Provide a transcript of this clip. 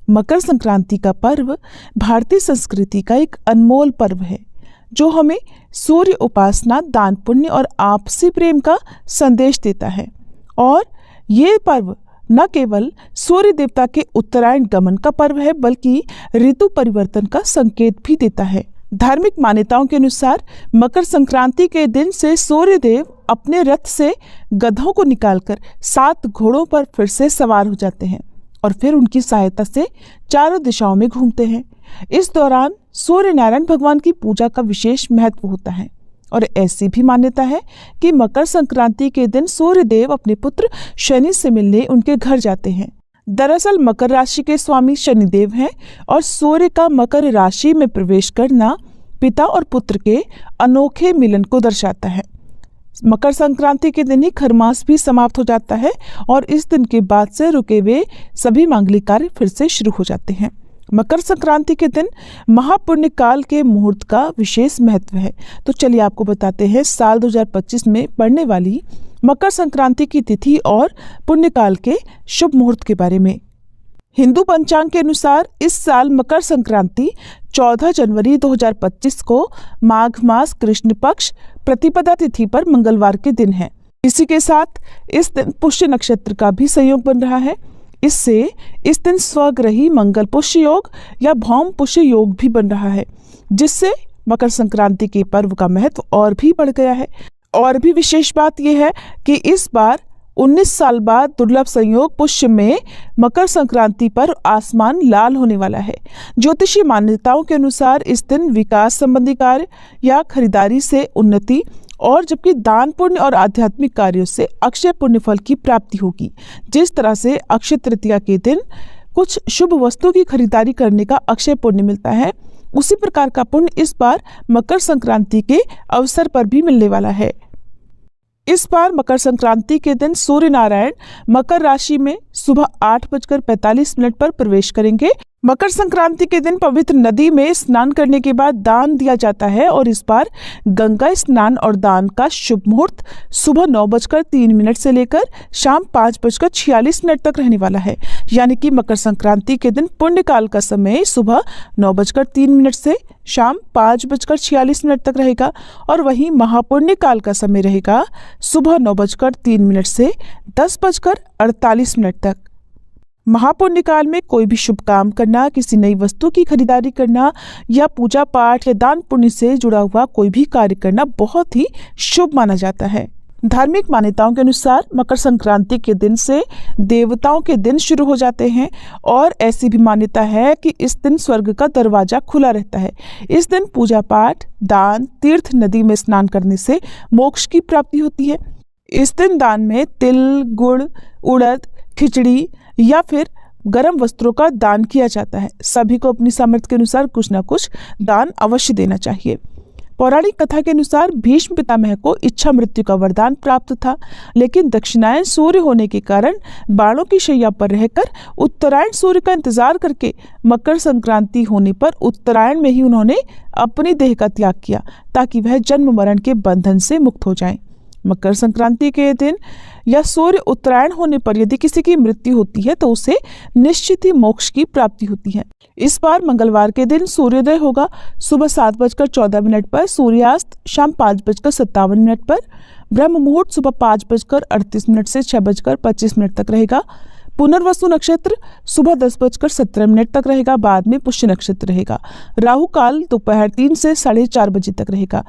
मकर संक्रांति का पर्व भारतीय संस्कृति का एक अनमोल पर्व है जो हमें सूर्य उपासना, दान पुण्य और आपसी प्रेम का संदेश देता है। और ये पर्व न केवल सूर्य देवता के उत्तरायण गमन का पर्व है बल्कि ऋतु परिवर्तन का संकेत भी देता है। धार्मिक मान्यताओं के अनुसार मकर संक्रांति के दिन से सूर्य देव अपने रथ से गधों को निकालकर 7 घोड़ों पर फिर से सवार हो जाते हैं और फिर उनकी सहायता से चारों दिशाओं में घूमते हैं। इस दौरान सूर्य नारायण भगवान की पूजा का विशेष महत्व होता है और ऐसी भी मान्यता है कि मकर संक्रांति के दिन सूर्य देव अपने पुत्र शनि से मिलने उनके घर जाते हैं। दरअसल मकर राशि के स्वामी शनिदेव हैं और सूर्य का मकर राशि में प्रवेश करना पिता और पुत्र के अनोखे मिलन को दर्शाता है। मकर संक्रांति के दिन ही खरमास भी समाप्त हो जाता है और इस दिन के बाद से रुके हुए सभी मांगलिक कार्य फिर से शुरू हो जाते हैं। मकर संक्रांति के दिन महापुण्य काल के मुहूर्त का विशेष महत्व है। तो चलिए आपको बताते हैं साल 2025 में पड़ने वाली मकर संक्रांति की तिथि और पुण्यकाल के शुभ मुहूर्त के बारे में। हिंदू पंचांग के अनुसार इस साल मकर संक्रांति 14 जनवरी 2025 को माघ मास कृष्ण पक्ष प्रतिपदा तिथि पर मंगलवार के दिन है। इसी के साथ इस दिन पुष्य नक्षत्र का भी संयोग बन रहा है। इससे इस दिन स्वग्रही मंगल पुष्य योग या भौम पुष्य योग भी बन रहा है, जिससे मकर संक्रांति के पर्व का महत्व और भी बढ़ गया है। और भी विशेष बात यह है कि इस बार 19 साल बाद दुर्लभ संयोग पुष्य में मकर संक्रांति पर आसमान लाल होने वाला है। ज्योतिषीय मान्यताओं के अनुसार इस दिन विकास संबंधी कार्य या खरीदारी से उन्नति और जबकि दान पुण्य और आध्यात्मिक कार्यों से अक्षय पुण्य फल की प्राप्ति होगी। जिस तरह से अक्षय तृतीया के दिन कुछ शुभ वस्तु की खरीदारी करने का अक्षय पुण्य मिलता है, उसी प्रकार का पुण्य इस बार मकर संक्रांति के अवसर पर भी मिलने वाला है। इस बार मकर संक्रांति के दिन सूर्य नारायण मकर राशि में सुबह 8:45 पर प्रवेश करेंगे। मकर संक्रांति के दिन पवित्र नदी में स्नान करने के बाद दान दिया जाता है और इस बार गंगा स्नान और दान का शुभ मुहूर्त सुबह 9:03 से लेकर शाम 5:46 तक रहने वाला है। यानी कि मकर संक्रांति के दिन पुण्य काल का समय सुबह 9:03 से शाम 5:46 तक रहेगा और वहीं महापुण्य काल का समय रहेगा सुबह 9:03 से 10:48 तक। महापुण्य काल में कोई भी शुभ काम करना, किसी नई वस्तु की खरीदारी करना या पूजा पाठ या दान पुण्य से जुड़ा हुआ कोई भी कार्य करना बहुत ही शुभ माना जाता है। धार्मिक मान्यताओं के अनुसार मकर संक्रांति के दिन से देवताओं के दिन शुरू हो जाते हैं और ऐसी भी मान्यता है कि इस दिन स्वर्ग का दरवाजा खुला रहता है। इस दिन पूजा पाठ, दान, तीर्थ, नदी में स्नान करने से मोक्ष की प्राप्ति होती है। इस दिन दान में तिल, गुड़, उड़द, खिचड़ी या फिर गर्म वस्त्रों का दान किया जाता है। सभी को अपनी सामर्थ्य के अनुसार कुछ न कुछ दान अवश्य देना चाहिए। पौराणिक कथा के अनुसार भीष्म पितामह को इच्छा मृत्यु का वरदान प्राप्त था, लेकिन दक्षिणायन सूर्य होने के कारण बाणों की शैया पर रहकर उत्तरायण सूर्य का इंतजार करके मकर संक्रांति होने पर उत्तरायण में ही उन्होंने अपनी देह का त्याग किया ताकि वह जन्म मरण के बंधन से मुक्त हो जाएं। मकर संक्रांति के दिन या सूर्य उत्तरायण होने पर यदि किसी की मृत्यु होती है तो उसे निश्चित ही मोक्ष की प्राप्ति होती है। इस बार मंगलवार के दिन सूर्योदय होगा सुबह 7:14 पर, सूर्यास्त शाम 5:57 पर, ब्रह्म मुहूर्त सुबह 5:38 से 6:25 तक रहेगा। पुनर्वसु नक्षत्र सुबह 10:17 तक रहेगा। बाद में पुष्य नक्षत्र रहेगा। राहु काल दोपहर 3 से 4:30 बजे तक रहेगा।